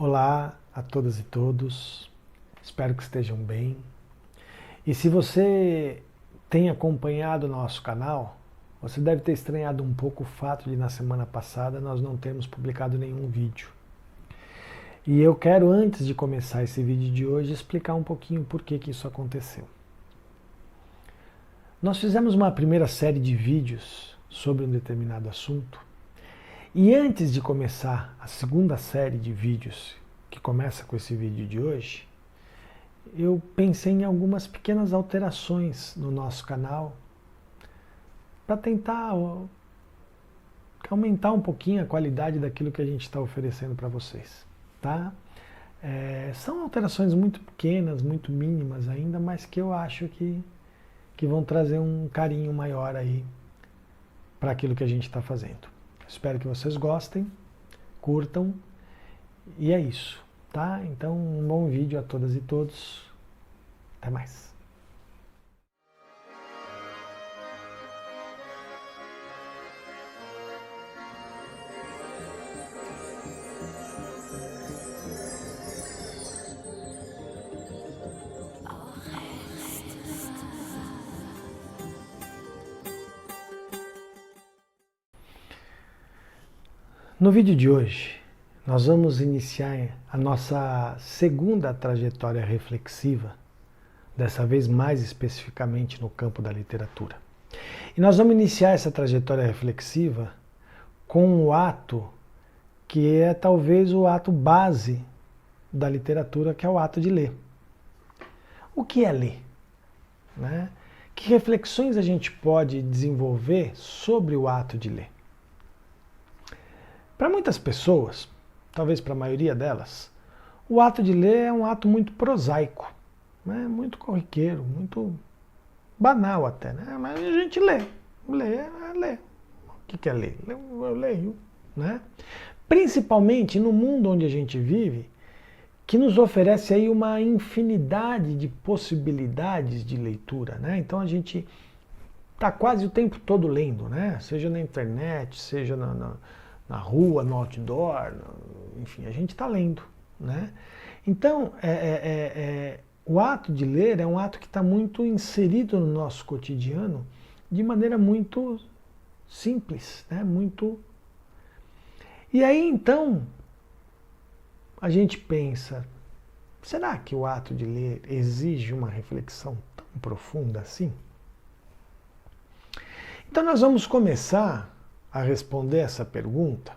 Olá a todas e todos, espero que estejam bem. E se você tem acompanhado o nosso canal, você deve ter estranhado um pouco o fato de na semana passada nós não termos publicado nenhum vídeo. E eu quero, antes de começar esse vídeo de hoje, explicar um pouquinho por que isso aconteceu. Nós fizemos uma primeira série de vídeos sobre um determinado assunto, e antes de começar a segunda série de vídeos, que começa com esse vídeo de hoje, eu pensei em algumas pequenas alterações no nosso canal para tentar aumentar um pouquinho a qualidade daquilo que a gente está oferecendo para vocês, tá? São alterações muito pequenas, muito mínimas ainda, mas que eu acho que vão trazer um carinho maior aí para aquilo que a gente está fazendo. Espero que vocês gostem, curtam, e é isso, tá? Então, um bom vídeo a todas e todos. Até mais. No vídeo de hoje, nós vamos iniciar a nossa segunda trajetória reflexiva, dessa vez mais especificamente no campo da literatura. E nós vamos iniciar essa trajetória reflexiva com o ato que é talvez o ato base da literatura, que é o ato de ler. O que é ler? Né? Que reflexões a gente pode desenvolver sobre o ato de ler? Para muitas pessoas, talvez para a maioria delas, o ato de ler é um ato muito prosaico, né? Muito corriqueiro, muito banal até, né? Mas a gente lê. Ler é ler. O que é ler? Eu leio, né? Principalmente no mundo onde a gente vive, que nos oferece aí uma infinidade de possibilidades de leitura, né? Então a gente está quase o tempo todo lendo, né? Seja na internet, seja na rua, no outdoor, enfim, a gente está lendo, né? Então, o ato de ler é um ato que está muito inserido no nosso cotidiano de maneira muito simples, né? E aí, então, a gente pensa, será que o ato de ler exige uma reflexão tão profunda assim? Então, nós vamos começar a responder essa pergunta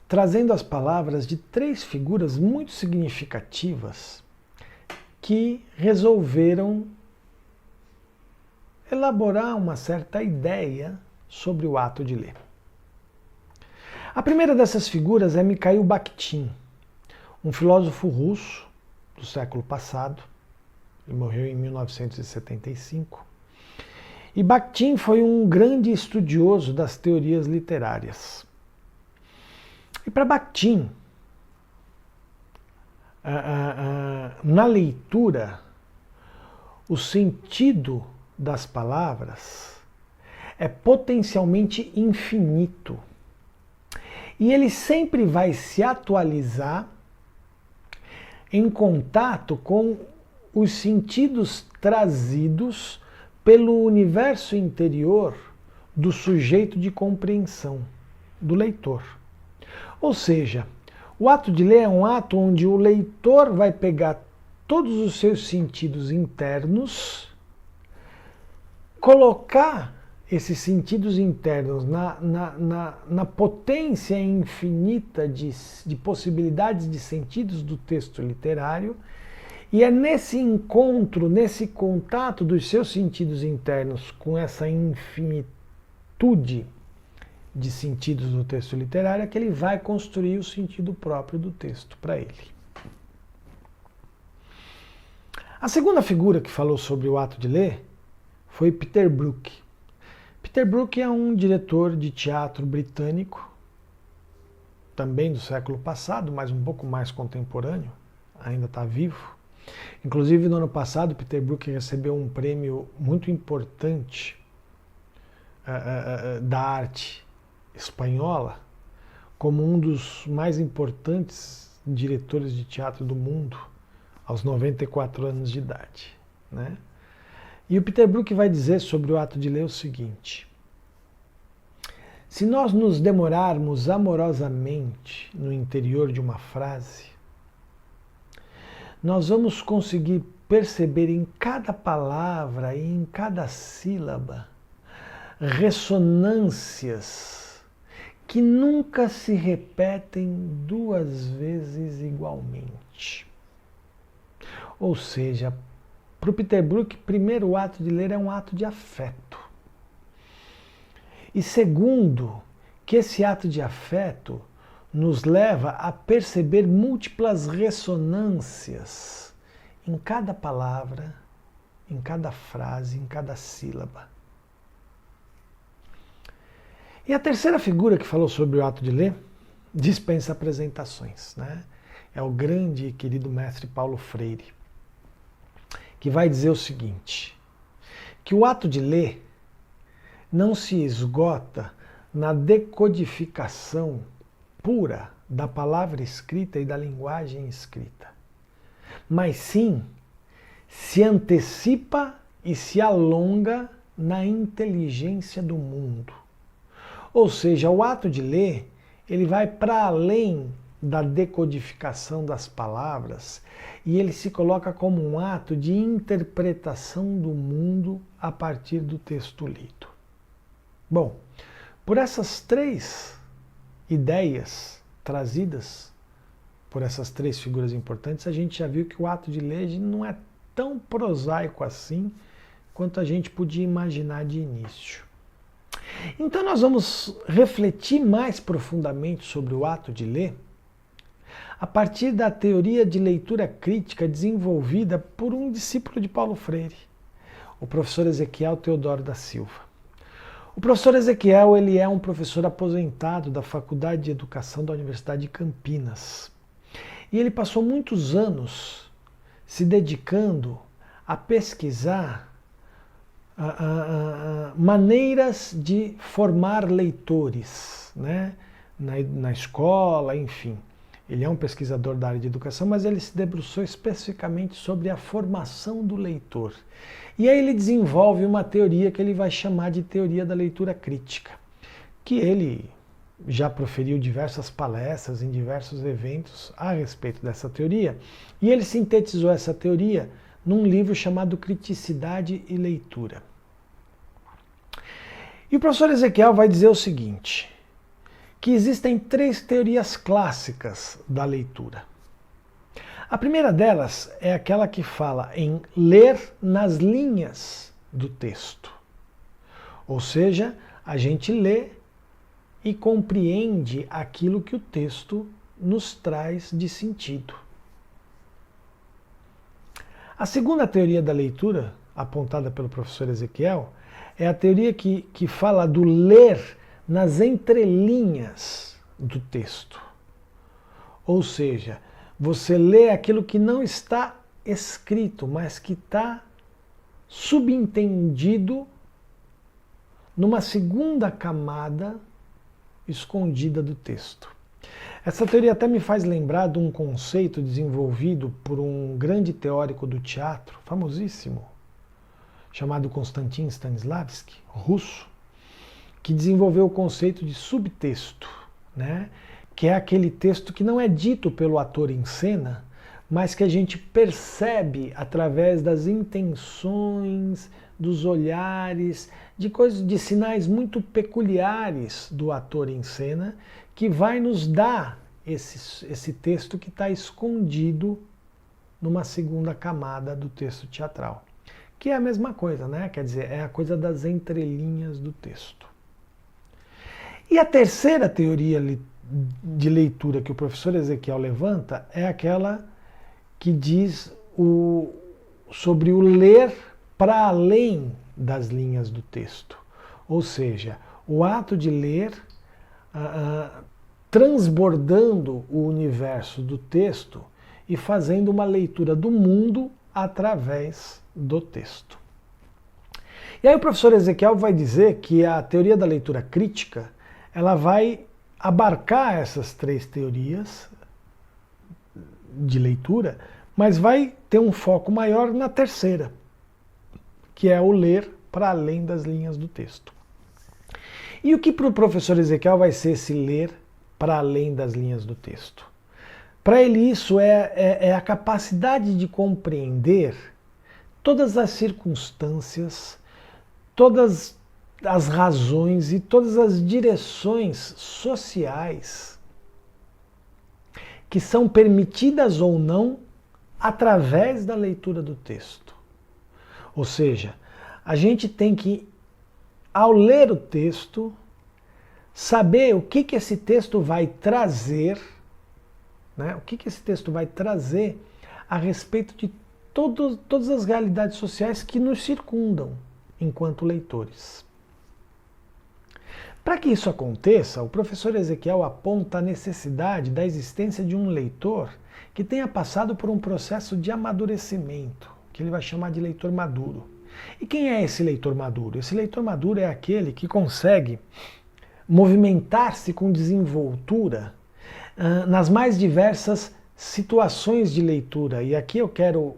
trazendo as palavras de três figuras muito significativas que resolveram elaborar uma certa ideia sobre o ato de ler. A primeira dessas figuras é Mikhail Bakhtin, um filósofo russo do século passado. Ele morreu em 1975. E Bakhtin foi um grande estudioso das teorias literárias. E para Bakhtin, na leitura, o sentido das palavras é potencialmente infinito. E ele sempre vai se atualizar em contato com os sentidos trazidos pelo universo interior do sujeito de compreensão, do leitor. Ou seja, o ato de ler é um ato onde o leitor vai pegar todos os seus sentidos internos, colocar esses sentidos internos na potência infinita de possibilidades de sentidos do texto literário. E é nesse encontro, nesse contato dos seus sentidos internos com essa infinitude de sentidos do texto literário que ele vai construir o sentido próprio do texto para ele. A segunda figura que falou sobre o ato de ler foi Peter Brook. Peter Brook é um diretor de teatro britânico, também do século passado, mas um pouco mais contemporâneo, ainda está vivo. Inclusive, no ano passado, Peter Brook recebeu um prêmio muito importante da arte espanhola como um dos mais importantes diretores de teatro do mundo aos 94 anos de idade, né? E o Peter Brook vai dizer sobre o ato de ler o seguinte: se nós nos demorarmos amorosamente no interior de uma frase, nós vamos conseguir perceber em cada palavra e em cada sílaba ressonâncias que nunca se repetem duas vezes igualmente. Ou seja, para o Peter Brook, primeiro, o ato de ler é um ato de afeto. E segundo, que esse ato de afeto nos leva a perceber múltiplas ressonâncias em cada palavra, em cada frase, em cada sílaba. E a terceira figura que falou sobre o ato de ler dispensa apresentações, né? É o grande e querido mestre Paulo Freire, que vai dizer o seguinte: que o ato de ler não se esgota na decodificação pura da palavra escrita e da linguagem escrita, mas sim se antecipa e se alonga na inteligência do mundo. Ou seja, o ato de ler, ele vai para além da decodificação das palavras e ele se coloca como um ato de interpretação do mundo a partir do texto lido. Bom, por essas três ideias trazidas por essas três figuras importantes, a gente já viu que o ato de ler não é tão prosaico assim quanto a gente podia imaginar de início. Então nós vamos refletir mais profundamente sobre o ato de ler a partir da teoria de leitura crítica desenvolvida por um discípulo de Paulo Freire, o professor Ezequiel Teodoro da Silva. O professor Ezequiel, ele é um professor aposentado da Faculdade de Educação da Universidade de Campinas. E ele passou muitos anos se dedicando a pesquisar maneiras de formar leitores, né? Na escola, enfim. Ele é um pesquisador da área de educação, mas ele se debruçou especificamente sobre a formação do leitor. E aí ele desenvolve uma teoria que ele vai chamar de teoria da leitura crítica, que ele já proferiu diversas palestras em diversos eventos a respeito dessa teoria, e ele sintetizou essa teoria num livro chamado Criticidade e Leitura. E o professor Ezequiel vai dizer o seguinte: que existem três teorias clássicas da leitura. A primeira delas é aquela que fala em ler nas linhas do texto. Ou seja, a gente lê e compreende aquilo que o texto nos traz de sentido. A segunda teoria da leitura, apontada pelo professor Ezequiel, é a teoria que fala do ler nas entrelinhas do texto. Ou seja, você lê aquilo que não está escrito, mas que está subentendido numa segunda camada escondida do texto. Essa teoria até me faz lembrar de um conceito desenvolvido por um grande teórico do teatro, famosíssimo, chamado Konstantin Stanislavski, russo, que desenvolveu o conceito de subtexto, né? Que é aquele texto que não é dito pelo ator em cena, mas que a gente percebe através das intenções, dos olhares, de coisas, de sinais muito peculiares do ator em cena, que vai nos dar esse texto que está escondido numa segunda camada do texto teatral. Que é a mesma coisa, né? Quer dizer, é a coisa das entrelinhas do texto. E a terceira teoria de leitura que o professor Ezequiel levanta é aquela que diz sobre o ler para além das linhas do texto. Ou seja, o ato de ler transbordando o universo do texto e fazendo uma leitura do mundo através do texto. E aí o professor Ezequiel vai dizer que a teoria da leitura crítica ela vai abarcar essas três teorias de leitura, mas vai ter um foco maior na terceira, que é o ler para além das linhas do texto. E o que para o professor Ezequiel vai ser esse ler para além das linhas do texto? Para ele isso é a capacidade de compreender todas as circunstâncias, todas as razões e todas as direções sociais que são permitidas ou não através da leitura do texto. Ou seja, a gente tem que, ao ler o texto, saber o que esse texto vai trazer, né? O que esse texto vai trazer a respeito de todas as realidades sociais que nos circundam enquanto leitores. Para que isso aconteça, o professor Ezequiel aponta a necessidade da existência de um leitor que tenha passado por um processo de amadurecimento, que ele vai chamar de leitor maduro. E quem é esse leitor maduro? Esse leitor maduro é aquele que consegue movimentar-se com desenvoltura nas mais diversas situações de leitura. E aqui eu quero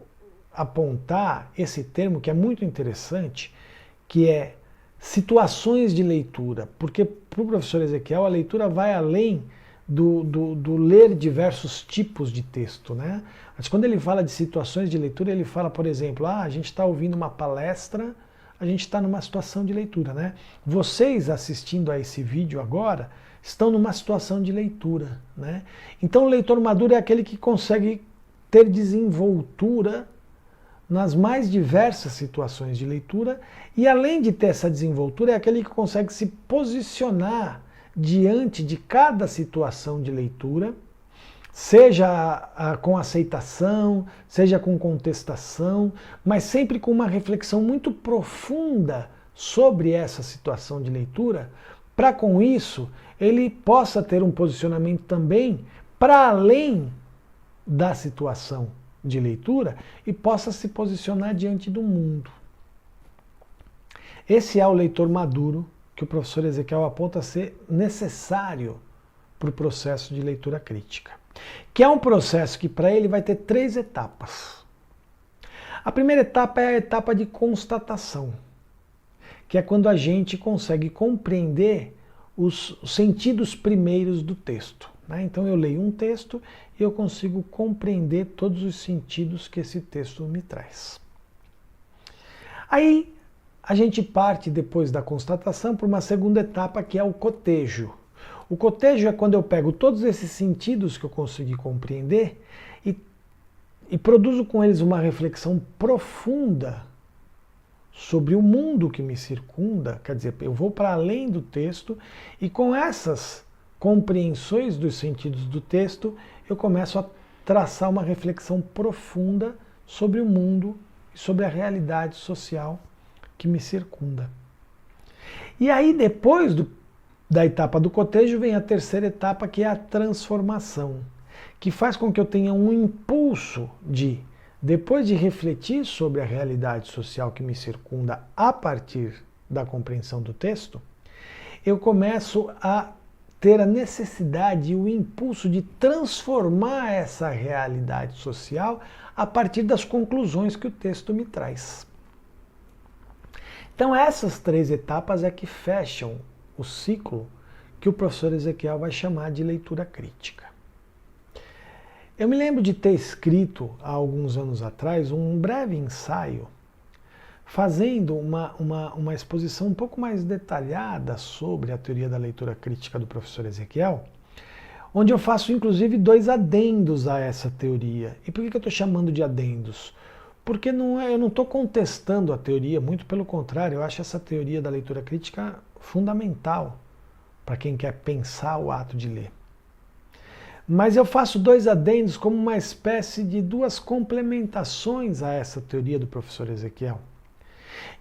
apontar esse termo que é muito interessante, que é situações de leitura, porque para o professor Ezequiel a leitura vai além do ler diversos tipos de texto, né? Mas quando ele fala de situações de leitura, ele fala, por exemplo, a gente está ouvindo uma palestra, a gente está numa situação de leitura, né? Vocês assistindo a esse vídeo agora estão numa situação de leitura, né? Então o leitor maduro é aquele que consegue ter desenvoltura nas mais diversas situações de leitura, e além de ter essa desenvoltura, é aquele que consegue se posicionar diante de cada situação de leitura, seja com aceitação, seja com contestação, mas sempre com uma reflexão muito profunda sobre essa situação de leitura, para com isso ele possa ter um posicionamento também para além da situação de leitura e possa se posicionar diante do mundo. Esse é o leitor maduro que o professor Ezequiel aponta a ser necessário para o processo de leitura crítica, que é um processo que para ele vai ter 3 etapas. A primeira etapa é a etapa de constatação, que é quando a gente consegue compreender os sentidos primeiros do texto. Então eu leio um texto e eu consigo compreender todos os sentidos que esse texto me traz. Aí a gente parte, depois da constatação, para uma segunda etapa, que é o cotejo. O cotejo é quando eu pego todos esses sentidos que eu consegui compreender e produzo com eles uma reflexão profunda sobre o mundo que me circunda, quer dizer, eu vou para além do texto e com essas compreensões dos sentidos do texto, eu começo a traçar uma reflexão profunda sobre o mundo e sobre a realidade social que me circunda. E aí, depois da etapa do cotejo, vem a terceira etapa, que é a transformação, que faz com que eu tenha um impulso de, depois de refletir sobre a realidade social que me circunda a partir da compreensão do texto, eu começo a ter a necessidade e o impulso de transformar essa realidade social a partir das conclusões que o texto me traz. Então essas 3 etapas é que fecham o ciclo que o professor Ezequiel vai chamar de leitura crítica. Eu me lembro de ter escrito, há alguns anos atrás, um breve ensaio fazendo uma exposição um pouco mais detalhada sobre a teoria da leitura crítica do professor Ezequiel, onde eu faço inclusive 2 adendos a essa teoria. E por que eu estou chamando de adendos? Porque eu não estou contestando a teoria, muito pelo contrário, eu acho essa teoria da leitura crítica fundamental para quem quer pensar o ato de ler. Mas eu faço 2 adendos como uma espécie de 2 complementações a essa teoria do professor Ezequiel.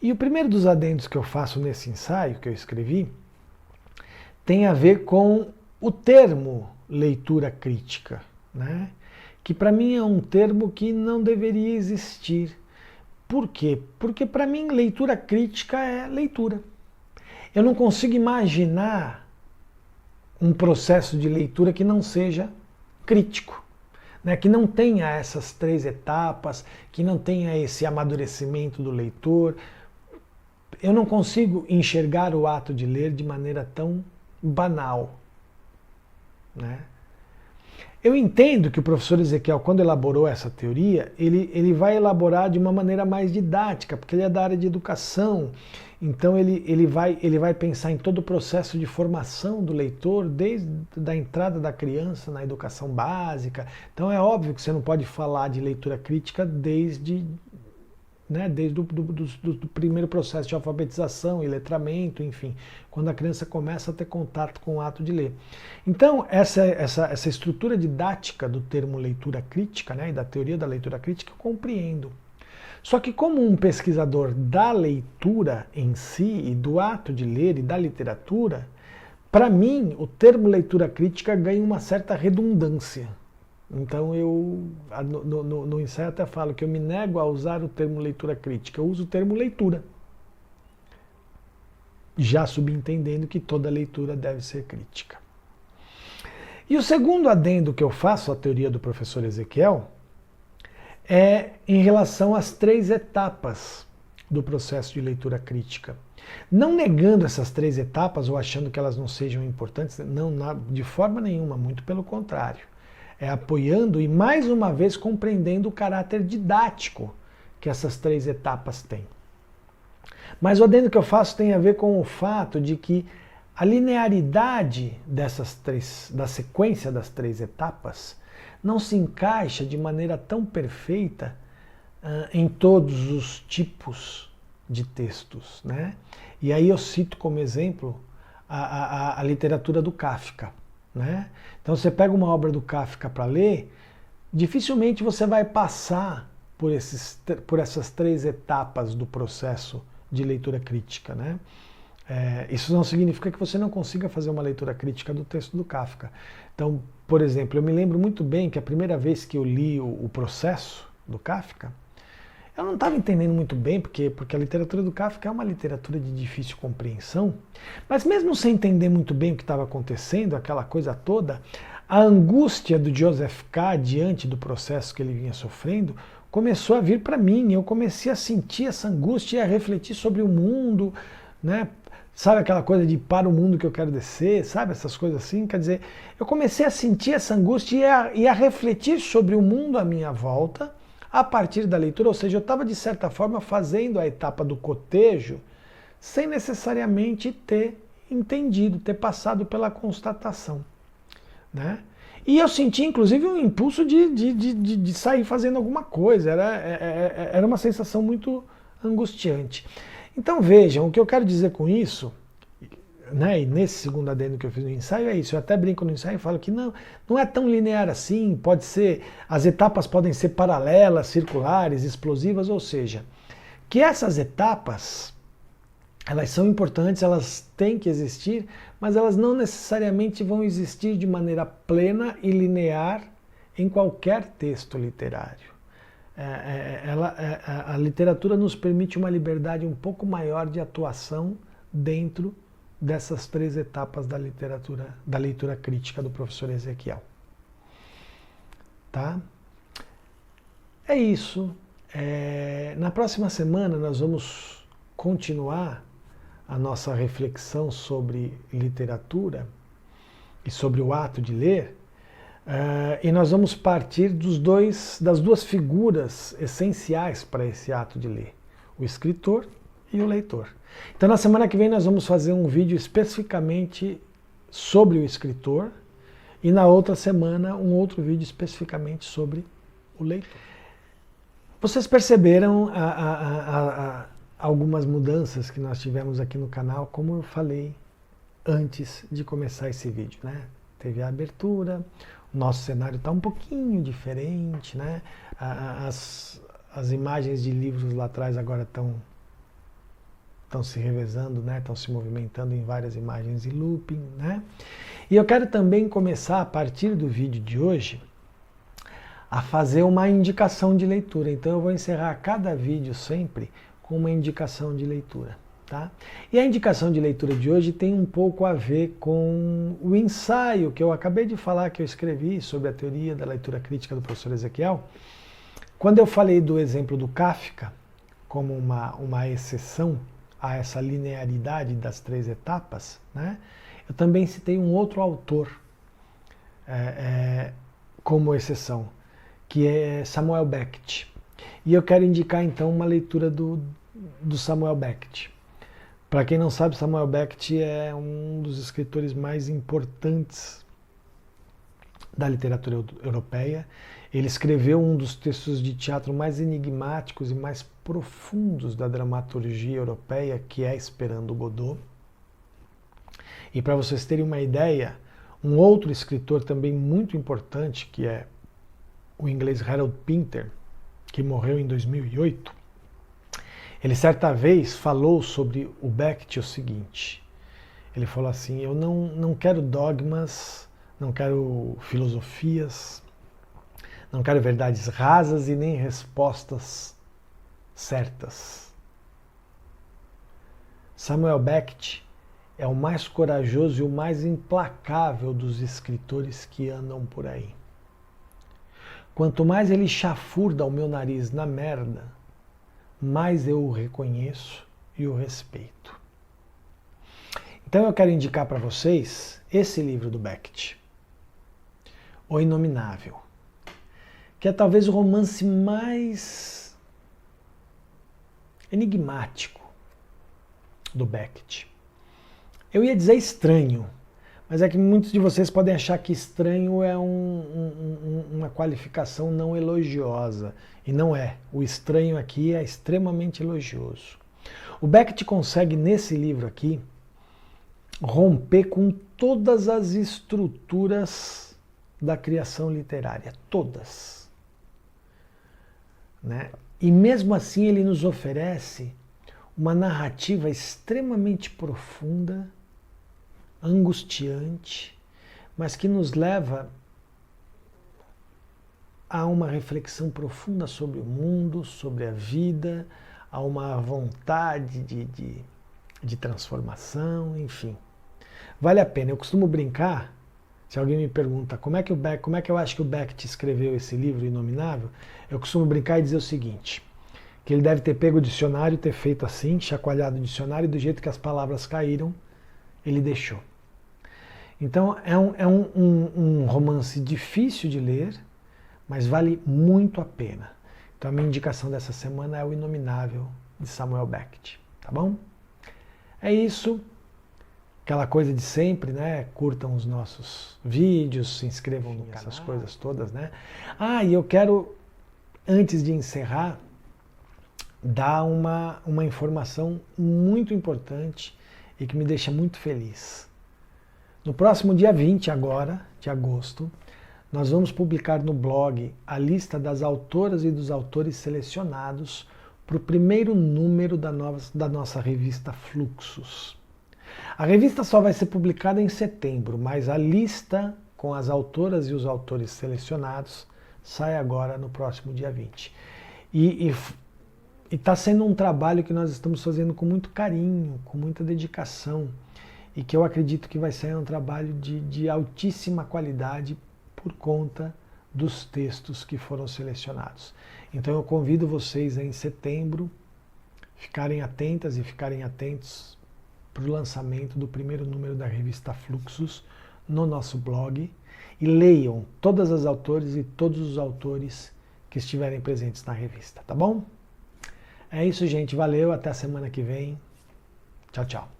E o primeiro dos adendos que eu faço nesse ensaio que eu escrevi tem a ver com o termo leitura crítica, né? Que para mim é um termo que não deveria existir. Por quê? Porque para mim leitura crítica é leitura. Eu não consigo imaginar um processo de leitura que não seja crítico. né, que não tenha essas 3 etapas, que não tenha esse amadurecimento do leitor. Eu não consigo enxergar o ato de ler de maneira tão banal, né? Eu entendo que o professor Ezequiel, quando elaborou essa teoria, ele vai elaborar de uma maneira mais didática, porque ele é da área de educação. Então ele vai pensar em todo o processo de formação do leitor, desde a entrada da criança na educação básica. Então é óbvio que você não pode falar de leitura crítica desde o primeiro processo de alfabetização e letramento, enfim, quando a criança começa a ter contato com o ato de ler. Então, essa estrutura didática do termo leitura crítica, né, e da teoria da leitura crítica, eu compreendo. Só que como um pesquisador da leitura em si, e do ato de ler e da literatura, para mim, o termo leitura crítica ganha uma certa redundância. Então eu, no ensaio até falo que eu me nego a usar o termo leitura crítica, eu uso o termo leitura. Já subentendendo que toda leitura deve ser crítica. E o segundo adendo que eu faço à teoria do professor Ezequiel é em relação às 3 etapas do processo de leitura crítica. Não negando essas 3 etapas ou achando que elas não sejam importantes, não, de forma nenhuma, muito pelo contrário. É apoiando e, mais uma vez, compreendendo o caráter didático que essas 3 etapas têm. Mas o adendo que eu faço tem a ver com o fato de que a linearidade da sequência das 3 etapas não se encaixa de maneira tão perfeita em todos os tipos de textos, né? E aí eu cito como exemplo a literatura do Kafka. Né? Então você pega uma obra do Kafka para ler, dificilmente você vai passar por essas 3 etapas do processo de leitura crítica. Né? Isso não significa que você não consiga fazer uma leitura crítica do texto do Kafka. Então, por exemplo, eu me lembro muito bem que a primeira vez que eu li o Processo do Kafka, eu não estava entendendo muito bem, porque a literatura do Kafka é uma literatura de difícil compreensão, mas mesmo sem entender muito bem o que estava acontecendo, aquela coisa toda, a angústia do Joseph K. diante do processo que ele vinha sofrendo começou a vir para mim. Eu comecei a sentir essa angústia e a refletir sobre o mundo, né? Sabe aquela coisa de para o mundo que eu quero descer, sabe essas coisas assim? Quer dizer, eu comecei a sentir essa angústia e a refletir sobre o mundo à minha volta, a partir da leitura, ou seja, eu estava de certa forma fazendo a etapa do cotejo sem necessariamente ter entendido, ter passado pela constatação, né? E eu senti inclusive um impulso de sair fazendo alguma coisa, era uma sensação muito angustiante. Então vejam, o que eu quero dizer com isso, né, e nesse segundo adendo que eu fiz no ensaio é isso. Eu até brinco no ensaio e falo que não é tão linear assim, pode ser, as etapas podem ser paralelas, circulares, explosivas, ou seja, que essas etapas, elas são importantes, elas têm que existir, mas elas não necessariamente vão existir de maneira plena e linear em qualquer texto literário. A literatura nos permite uma liberdade um pouco maior de atuação dentro dessas 3 etapas da leitura crítica do professor Ezequiel. Tá? É isso. Na próxima semana nós vamos continuar a nossa reflexão sobre literatura e sobre o ato de ler, e nós vamos partir das 2 figuras essenciais para esse ato de ler, o escritor e o leitor. Então na semana que vem nós vamos fazer um vídeo especificamente sobre o escritor e na outra semana um outro vídeo especificamente sobre o leitor. Vocês perceberam algumas mudanças que nós tivemos aqui no canal, como eu falei antes de começar esse vídeo, né? Teve a abertura, o nosso cenário está um pouquinho diferente, né? As imagens de livros lá atrás agora estão se revezando, né? Estão se movimentando em várias imagens em looping, né? E eu quero também começar, a partir do vídeo de hoje, a fazer uma indicação de leitura. Então eu vou encerrar cada vídeo sempre com uma indicação de leitura. Tá? E a indicação de leitura de hoje tem um pouco a ver com o ensaio que eu acabei de falar, que eu escrevi sobre a teoria da leitura crítica do professor Ezequiel. Quando eu falei do exemplo do Kafka como uma exceção a essa linearidade das 3 etapas, né, eu também citei um outro autor como exceção, que é Samuel Beckett. E eu quero indicar então uma leitura do Samuel Beckett. Para quem não sabe, Samuel Beckett é um dos escritores mais importantes da literatura europeia. Ele escreveu um dos textos de teatro mais enigmáticos e mais profundos da dramaturgia europeia, que é Esperando Godot. E para vocês terem uma ideia, um outro escritor também muito importante, que é o inglês Harold Pinter, que morreu em 2008, ele certa vez falou sobre o Beckett o seguinte, ele falou assim, eu não quero dogmas, não quero filosofias, não quero verdades rasas e nem respostas certas. Samuel Beckett é o mais corajoso e o mais implacável dos escritores que andam por aí. Quanto mais ele chafurda o meu nariz na merda, mais eu o reconheço e o respeito. Então eu quero indicar para vocês esse livro do Beckett, O Inominável, que é talvez o romance mais enigmático do Beckett. Eu ia dizer estranho, mas é que muitos de vocês podem achar que estranho é uma qualificação não elogiosa. E não é. O estranho aqui é extremamente elogioso. O Beckett consegue, nesse livro aqui, romper com todas as estruturas da criação literária. Todas. Né? E mesmo assim ele nos oferece uma narrativa extremamente profunda, angustiante, mas que nos leva a uma reflexão profunda sobre o mundo, sobre a vida, a uma vontade de transformação, enfim. Vale a pena. Eu costumo brincar, se alguém me pergunta como é que eu acho que o Beckett escreveu esse livro Inominável, eu costumo brincar e dizer o seguinte, que ele deve ter pego o dicionário, ter feito assim, chacoalhado o dicionário, e do jeito que as palavras caíram, ele deixou. Então é um romance difícil de ler, mas vale muito a pena. Então a minha indicação dessa semana é O Inominável, de Samuel Beckett, tá bom? É isso, aquela coisa de sempre, né? Curtam os nossos vídeos, se inscrevam no canal, essas coisas todas, né? Ah, e eu quero, antes de encerrar, dar uma informação muito importante e que me deixa muito feliz. No próximo dia 20 agora, de agosto, nós vamos publicar no blog a lista das autoras e dos autores selecionados para o primeiro número da nossa revista Fluxos. A revista só vai ser publicada em setembro, mas a lista com as autoras e os autores selecionados sai agora no próximo dia 20. E está sendo um trabalho que nós estamos fazendo com muito carinho, com muita dedicação, e que eu acredito que vai ser um trabalho de altíssima qualidade por conta dos textos que foram selecionados. Então eu convido vocês a, em setembro, ficarem atentas e ficarem atentos para o lançamento do primeiro número da revista Fluxos no nosso blog e leiam todas as autores e todos os autores que estiverem presentes na revista, tá bom? É isso, gente. Valeu. Até a semana que vem. Tchau, tchau.